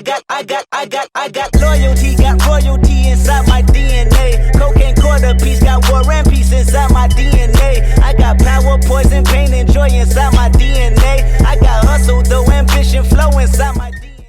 got loyalty, got royalty inside my DNA. Cocaine quarter piece, got war and peace inside my DNA. I got power, poison, pain, and joy inside my DNA. I got hustle, though ambition, flow inside my DNA.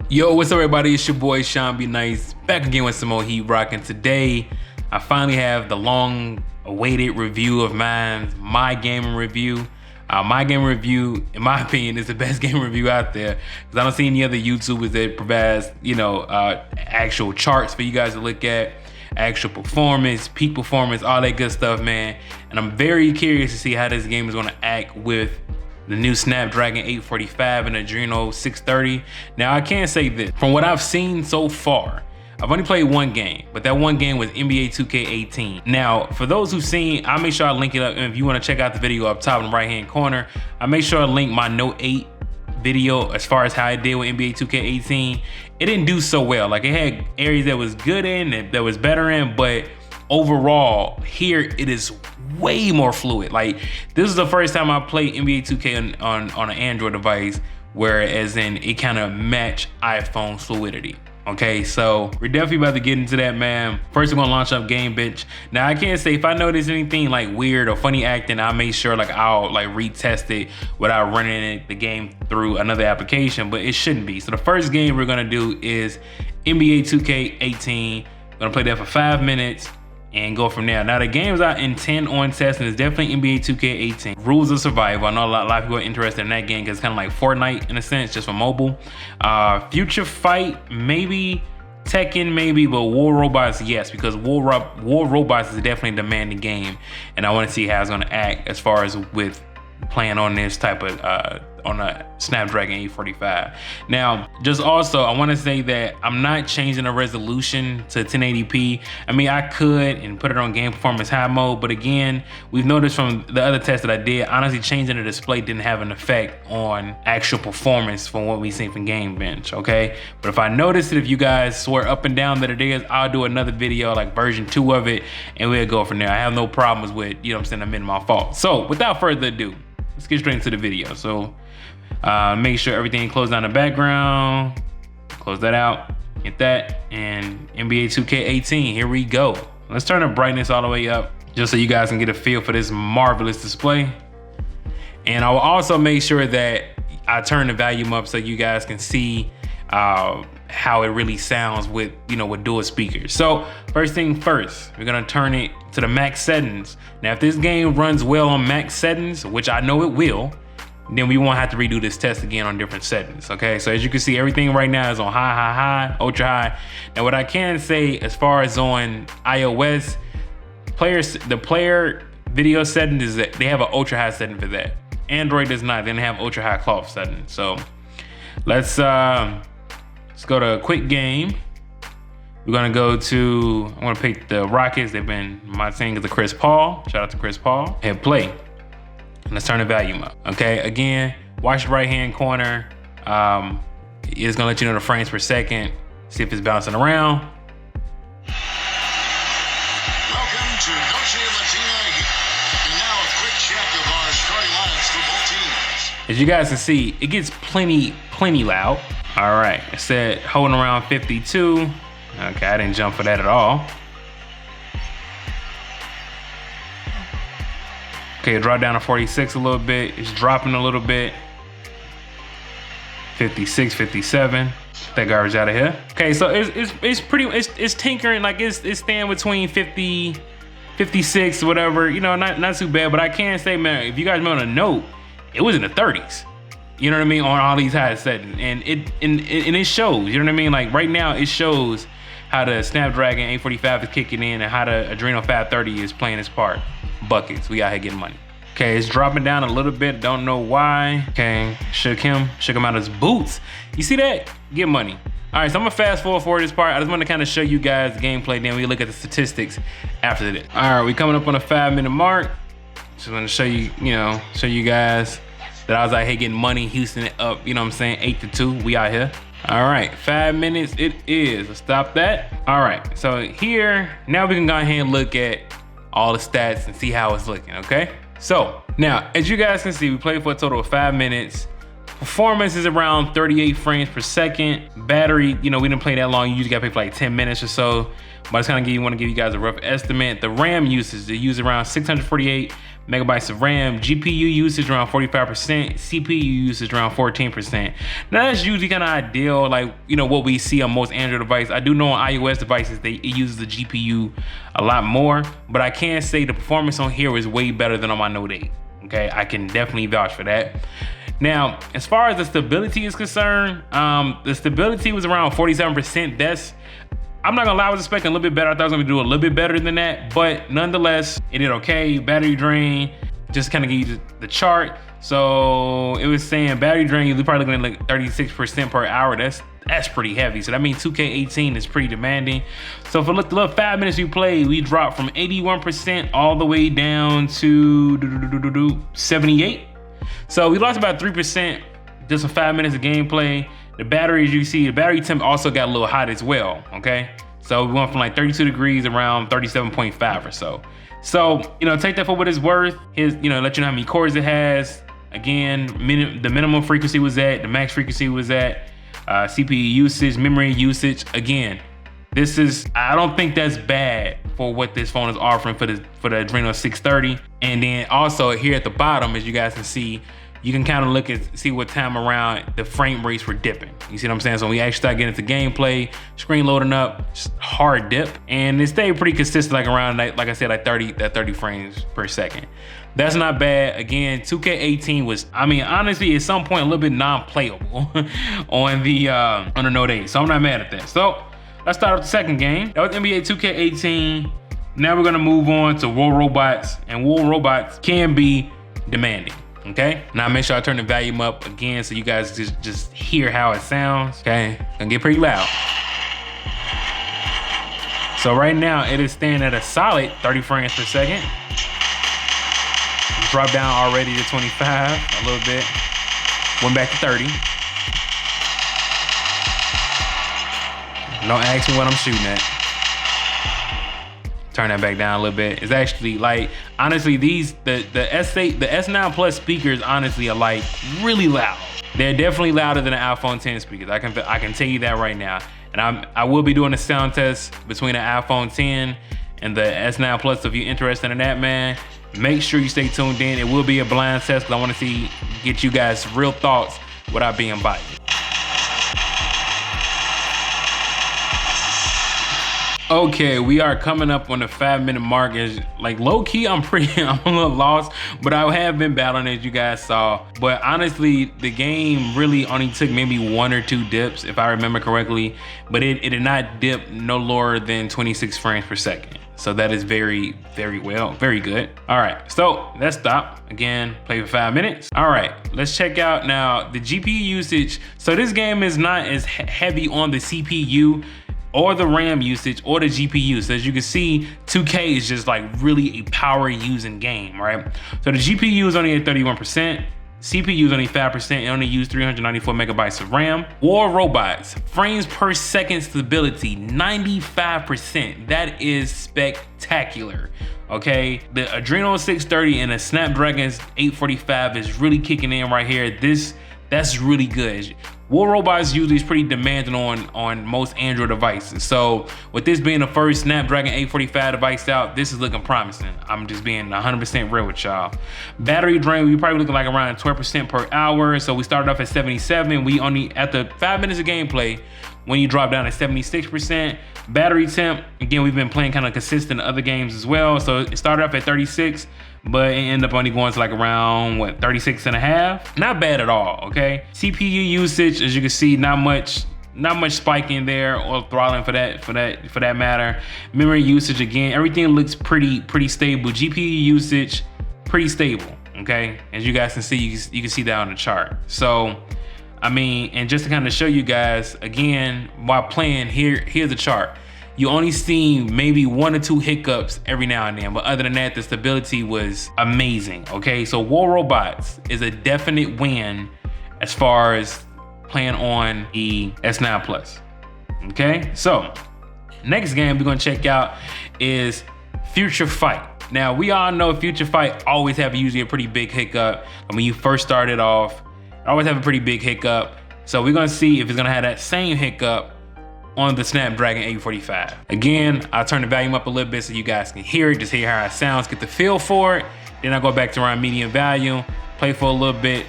Yo, what's up everybody? It's your boy ShawnBNice, back again with some more heat rocking. Today, I finally have the long-awaited review of mine, my gaming review. My gaming review, in my opinion, is the best gaming review out there because I don't see any other YouTubers that provides, actual charts for you guys to look at, actual performance, peak performance, all that good stuff, man. And I'm very curious to see how this game is going to act with the new Snapdragon 845 and Adreno 630. Now, I can say this, from what I've seen so far, I've only played one game, but that one game was NBA 2K18. Now, for those who've seen, I'll make sure I link it up. And if you want to check out the video up top in the right-hand corner, I'll make sure I link my Note 8 video as far as how I did with NBA 2K18. It didn't do so well. Like, it had areas that was good in, that was better in, but overall, here it is way more fluid. Like, this is the first time I played NBA 2K on an Android device, whereas in it kind of matched iPhone fluidity. Okay, so we're definitely about to get into that, man. First, we're gonna launch up Game Bench. Now, I can't say if I notice anything like weird or funny acting, I'll make sure I'll retest it without running the game through another application, but it shouldn't be. So the first game we're gonna do is NBA 2K18. We're gonna play that for 5 minutes and go from there. Now, the games I intend on testing is definitely NBA 2K18. Rules of Survival. I know a lot of people are interested in that game because it's kind of like Fortnite in a sense, just for mobile. Future Fight, maybe. Tekken, maybe, but War Robots, yes, because War Robots is definitely a demanding game, and I want to see how it's going to act as far as with playing on this type of on a Snapdragon 845. Now, just also, I want to say that I'm not changing the resolution to 1080p. I mean, I could and put it on game performance high mode, but again, we've noticed from the other tests that I did, honestly, changing the display didn't have an effect on actual performance from what we've seen from Game Bench, okay? But if I notice it, if you guys swear up and down that it is, I'll do another video like version 2 of it, and we'll go from there. I have no problems with, admitting my fault. So without further ado, let's get straight into the video. So make sure everything closed down in the background, close that out, hit that, and NBA 2K18, here we go. Let's turn the brightness all the way up just so you guys can get a feel for this marvelous display. And I will also make sure that I turn the volume up so you guys can see how it really sounds with dual speakers. So first thing first, we're gonna turn it to the max settings. Now, if this game runs well on max settings, which I know it will, then we won't have to redo this test again on different settings, okay? So as you can see, everything right now is on high, ultra high. Now, what I can say as far as on iOS, the player video settings is that they have an ultra high setting for that. Android does not, they don't have ultra high clock setting. So let's go to a quick game. We're gonna go to, I'm gonna pick the Rockets. They've been my thing is the Chris Paul. Shout out to Chris Paul. Hit play. And let's turn the volume up. Okay, again, watch the right-hand corner. It's gonna let you know the frames per second. See if it's bouncing around. Welcome to Noche Latina Heat. And now a quick check of our starting lineups for both teams. As you guys can see, it gets plenty loud. All right, it said holding around 52. Okay, I didn't jump for that at all. Okay, drop down to 46 a little bit. It's dropping a little bit. 56, 57. That garbage out of here. Okay, so it's tinkering, like it's staying between 50, 56, whatever. Not too bad. But I can say, man, if you guys remember the Note, it was in the 30s. You know what I mean? On all these high settings, and it shows. You know what I mean? Like right now, it shows how the Snapdragon 845 is kicking in and how the Adreno 530 is playing its part. Buckets, we out here getting money. Okay, it's dropping down a little bit. Don't know why. Okay, shook him out of his boots. You see that? Get money. All right, so I'm gonna fast forward this part. I just want to kind of show you guys the gameplay. Then we look at the statistics after this. All right, we coming up on a 5-minute mark. Just want to show you, show you guys that I was out here getting money, Houston it up, 8-2, we out here. All right, 5 minutes it is. Let's stop that. All right, so here, now we can go ahead and look at all the stats and see how it's looking, okay? So now, as you guys can see, we played for a total of 5 minutes. Performance is around 38 frames per second. Battery, you know, we didn't play that long. You usually gotta play for like 10 minutes or so. But I just kind of want to give you guys a rough estimate. The RAM usage, they use around 648 megabytes of RAM. GPU usage around 45%. CPU usage around 14%. Now that's usually kind of ideal, like, you know, what we see on most Android devices. I do know on iOS devices, it uses the GPU a lot more, but I can say the performance on here is way better than on my Note 8. Okay, I can definitely vouch for that. Now, as far as the stability is concerned, the stability was around 47%. I'm not gonna lie, I was expecting a little bit better. I thought I was gonna do a little bit better than that, but nonetheless, it did okay. Battery drain, just kind of give you the chart. So it was saying battery drain, you're probably looking at like 36% per hour. That's pretty heavy. So that means 2K18 is pretty demanding. So for the little 5 minutes we played, we dropped from 81% all the way down to 78. So we lost about 3% just for 5 minutes of gameplay. The battery, as you see, the battery temp also got a little hot as well, okay? So we went from like 32 degrees around 37.5 or so. So, you know, take that for what it's worth. Here's, you know, let you know how many cores it has. Again, the minimum frequency was at, the max frequency was at, CPU usage, memory usage. Again, this is, I don't think that's bad for what this phone is offering for the Adreno 630. And then also here at the bottom, as you guys can see, you can kind of look at, see what time around the frame rates were dipping. You see what I'm saying? So when we actually start getting into gameplay, screen loading up, just hard dip. And it stayed pretty consistent, like around, like I said, like 30 frames per second. That's not bad. Again, 2K18 was, I mean, honestly, at some point, a little bit non-playable on the Note 8. So I'm not mad at that. So let's start with the second game. That was NBA 2K18. Now we're gonna move on to War Robots. And War Robots can be demanding. Okay, now make sure I turn the volume up again so you guys just hear how it sounds. Okay, gonna get pretty loud. So right now it is staying at a solid 30 frames per second. Dropped down already to 25 a little bit. Went back to 30. Don't ask me what I'm shooting at. Turn that back down a little bit. It's actually like, honestly, the S8, the S9 Plus speakers honestly are like really loud. They're definitely louder than the iPhone 10 speakers. I can tell you that right now. And I will be doing a sound test between the iPhone 10 and the S9 Plus. So if you're interested in that, man, make sure you stay tuned in. It will be a blind test because I want to get you guys real thoughts without being biased. Okay, we are coming up on the 5-minute mark. Is like low key, I'm a little lost, but I have been battling, as you guys saw. But honestly, the game really only took maybe 1 or 2 dips, if I remember correctly. But it did not dip no lower than 26 frames per second. So that is very good. All right, so let's stop. Again, play for 5 minutes. All right, let's check out now the GPU usage. So this game is not as heavy on the CPU or the RAM usage or the GPU. So as you can see, 2K is just like really a power using game, right? So the GPU is only at 31%. CPU is only 5%, it only used 394 megabytes of RAM. War Robots, frames per second stability, 95%. That is spectacular, okay? The Adreno 630 and the Snapdragon 845 is really kicking in right here. That's really good. War Robots usually is pretty demanding on most Android devices. So with this being the first Snapdragon 845 device out, this is looking promising. I'm just being 100% real with y'all. Battery drain, we probably looking like around 12% per hour. So we started off at 77. We only, after 5 minutes of gameplay, when you drop down to 76%. Battery temp, again, we've been playing kind of consistent in other games as well. So it started off at 36, but it ended up only going to like around, what, 36 and a half? Not bad at all, okay? CPU usage, as you can see, not much spike in there or throttling for that matter. Memory usage, again, everything looks pretty stable. GPU usage, pretty stable, okay? As you guys can see, you can see that on the chart. So, I mean, and just to kind of show you guys, again, while playing, here's the chart. You only see maybe 1 or 2 hiccups every now and then, but other than that, the stability was amazing, okay? So War Robots is a definite win as far as playing on the S9 Plus, okay? So next game we're gonna check out is Future Fight. Now, we all know Future Fight always have usually a pretty big hiccup when you first started off. I always have a pretty big hiccup. So we're gonna see if it's gonna have that same hiccup on the Snapdragon 845. Again, I'll turn the volume up a little bit so you guys can hear it, just hear how it sounds, get the feel for it. Then I go back to around medium volume, play for a little bit,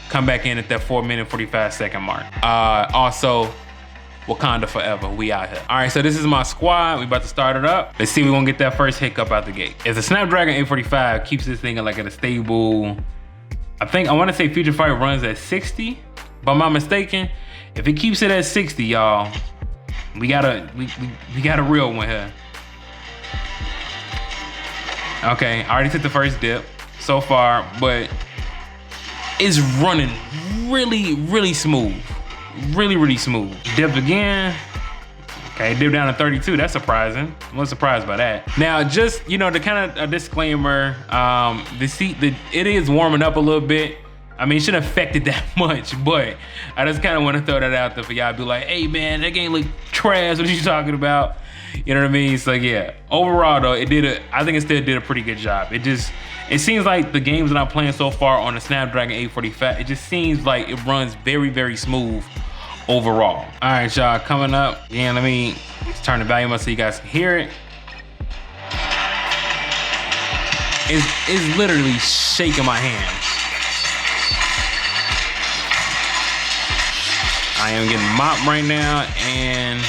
come back in at that 4-minute 45-second mark. Also, Wakanda forever, we out here. All right, so this is my squad. We about to start it up. Let's see if we're gonna get that first hiccup out the gate. If the Snapdragon 845 keeps this thing like at a stable, I wanna say Future Fight runs at 60, but I'm not mistaken. If it keeps it at 60, y'all, we got a real one here. Okay, I already took the first dip so far, but it's running really smooth. Really smooth. Dipped again. Okay, dipped down to 32. That's surprising. I wasn't surprised by that. Now, just, you know, the kind of a disclaimer, it is warming up a little bit. I mean, it shouldn't affect it that much, but I just kind of want to throw that out there for y'all. Be like, hey man, that game look trash. What are you talking about? You know what I mean? So yeah, overall though, I think it still did a pretty good job. It seems like the games that I'm playing so far on the Snapdragon 845, it just seems like it runs very smooth overall. All right, y'all, coming up. Yeah, let me just turn the volume up so you guys can hear it. It's literally shaking my hands. I am getting mopped right now, and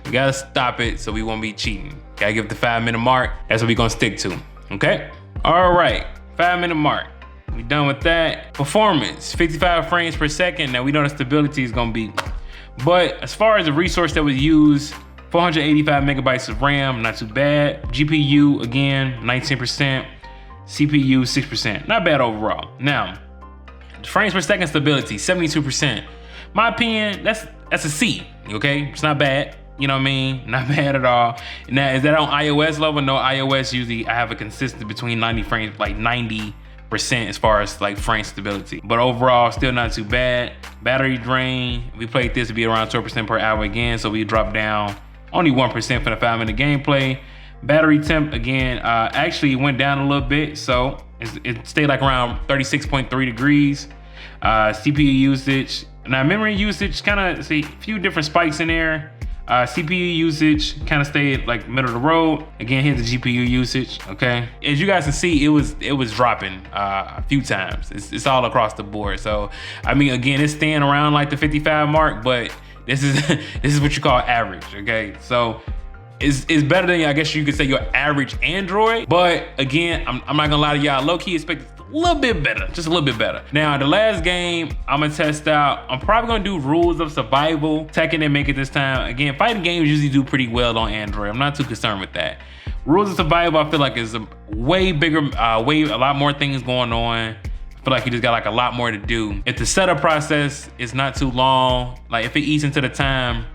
we gotta stop it so we won't be cheating. Gotta give it the 5-minute mark. That's what we're gonna stick to, okay? All right, 5-minute mark. We done with that. Performance, 55 frames per second. Now we know the stability is gonna be, but as far as the resource that was used, 485 megabytes of RAM, not too bad. GPU, again, 19%. CPU, 6%, not bad overall. Now, frames per second stability, 72%. My opinion, that's a C, okay? It's not bad. You know what I mean? Not bad at all. Now, is that on iOS level? No, iOS usually I have a consistent between 90 frames, like 90% as far as like frame stability. But overall, still not too bad. Battery drain, we played this to be around 12% per hour again, so we dropped down only 1% for the 5-minute gameplay. Battery temp, again, actually went down a little bit, so it stayed like around 36.3 degrees. CPU usage, now memory usage, kind of see a few different spikes in there. CPU usage kind of stayed like middle of the road. Again, here's the GPU usage, okay? As you guys can see, it was dropping a few times. It's all across the board. So, I mean, again, it's staying around like the 55 mark, but this is what you call average, okay? So, it's better than, I guess you could say, your average Android. But again, I'm not gonna lie to y'all, low-key expect a little bit better, just a little bit better. Now, the last game I'm gonna test out, I'm probably gonna do Rules of Survival. Tekken didn't make it this time. Again, fighting games usually do pretty well on Android. I'm not too concerned with that. Rules of Survival, I feel like is a way bigger, a lot more things going on. I feel like you just got like a lot more to do. If the setup process is not too long, like if it eats into the time,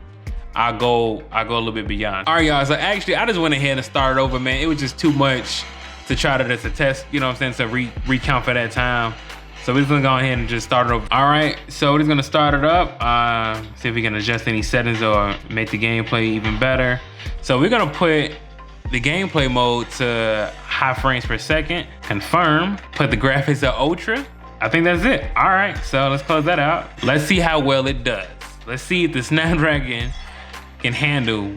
I'll go a little bit beyond. All right, y'all, so actually I just went ahead and started over, man. It was just too much to try to test, you know what I'm saying, to recount for that time. So we're just gonna go ahead and just start it over. All right, so we're just gonna start it up. See if we can adjust any settings or make the gameplay even better. So we're gonna put the gameplay mode to high frames per second, confirm, put the graphics at ultra. I think that's it. All right, so let's close that out. Let's see how well it does. Let's see if the Snapdragon can handle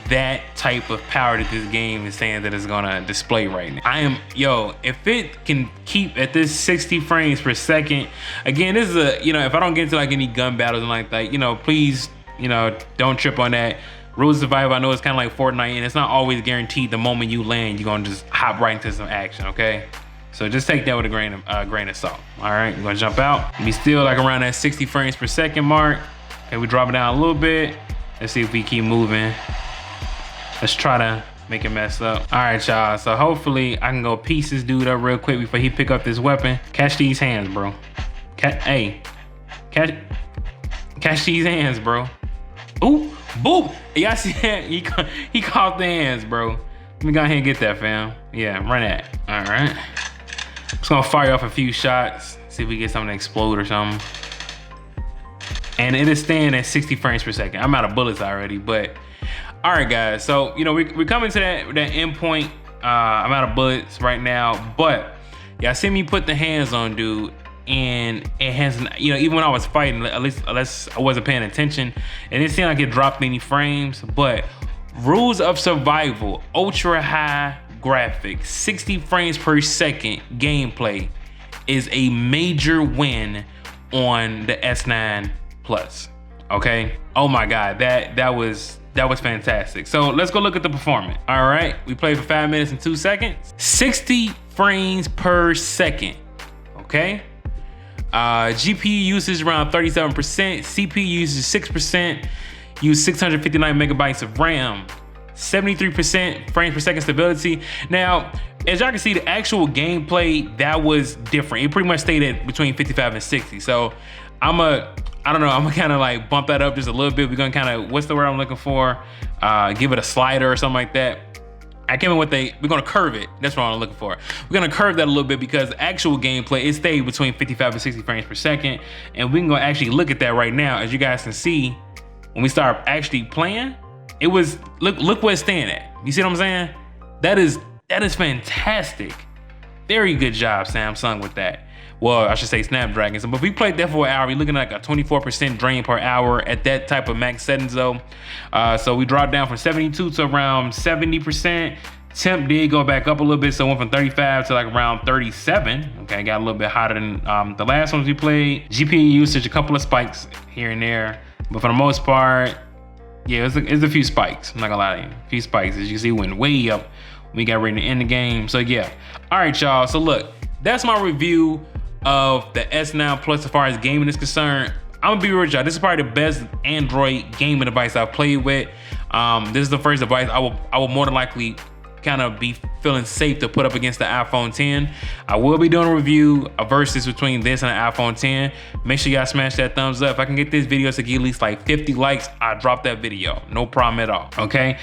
that type of power that this game is saying that it's gonna display right now. If it can keep at this 60 frames per second, again, this is if I don't get into like any gun battles and like that, please, don't trip on that. Rules of Survival, I know it's kind of like Fortnite, and it's not always guaranteed the moment you land, you're gonna just hop right into some action, okay? So just take that with a grain of salt. All right, we're gonna jump out. We still like around that 60 frames per second mark. Okay, we drop it down a little bit. Let's see if we keep moving. Let's try to make it mess up. All right, y'all. So hopefully I can go piece this dude up real quick before he pick up this weapon. Catch these hands, bro. Catch these hands, bro. Ooh, boop. Y'all see that? He caught the hands, bro. Let me go ahead and get that, fam. Yeah, run that. All right. Just gonna fire off a few shots. See if we get something to explode or something. And it is staying at 60 frames per second. I'm out of bullets already, but all right, guys. So, we're coming to that end point. I'm out of bullets right now, but y'all see me put the hands on dude, and it has, you know, even when I was fighting, at least unless I wasn't paying attention, it didn't seem like it dropped any frames. But Rules of Survival, ultra high graphics, 60 frames per second gameplay is a major win on the S9 Plus. Okay. Oh my God, that was fantastic. So let's go look at the performance. All right, we played for 5 minutes and 2 seconds. 60 frames per second. Okay. GPU usage around 37%. CPU usage 6%. Use 659 megabytes of RAM. 73% frames per second stability. Now, as y'all can see, the actual gameplay, that was different. It pretty much stayed at between 55 and 60. So I don't know, I'm gonna kind of like bump that up just a little bit. We're gonna kind of, what's the word I'm looking for? Give it a slider or something like that. I came in with we're gonna curve it. That's what I'm looking for. We're gonna curve that a little bit because actual gameplay, it stayed between 55 and 60 frames per second. And we can go actually look at that right now. As you guys can see, when we start actually playing, it was, look where it's staying at. You see what I'm saying? That is fantastic. Very good job, Samsung, with that. Well, I should say Snapdragon. So, but if we played that for an hour, we're looking at like a 24% drain per hour at that type of max settings though. So we dropped down from 72 to around 70%. Temp did go back up a little bit, so it went from 35 to like around 37. Okay, got a little bit hotter than the last ones we played. GPU usage, a couple of spikes here and there, but for the most part, yeah, it's a few spikes. I'm not gonna lie to you, a few spikes. As you can see, went way up when we got ready to end the game. So yeah, all right, y'all. So look, that's my review of the S9 Plus as far as gaming is concerned. I'm gonna be real with y'all. This is probably the best Android gaming device I've played with. This is the first device I will more than likely kind of be feeling safe to put up against the iPhone 10. I will be doing a review, a versus between this and the iPhone 10. Make sure y'all smash that thumbs up. If I can get this video to get at least like 50 likes, I'll drop that video. No problem at all, okay?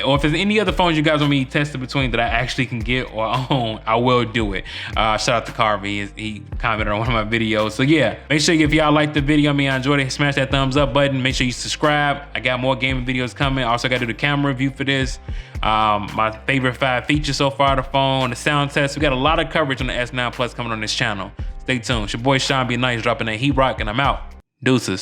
Or if there's any other phones you guys want me to test between that I actually can get or own, I will do it. Shout out to Carvey, he commented on one of my videos. So yeah, make sure if y'all like the video, I enjoyed it, smash that thumbs up button. Make sure you subscribe. I got more gaming videos coming. Also got to do the camera review for this. My favorite 5 features so far, the phone, the sound test. We got a lot of coverage on the S9 Plus coming on this channel. Stay tuned. It's your boy ShawnBNice dropping that heat rock, and I'm out. Deuces.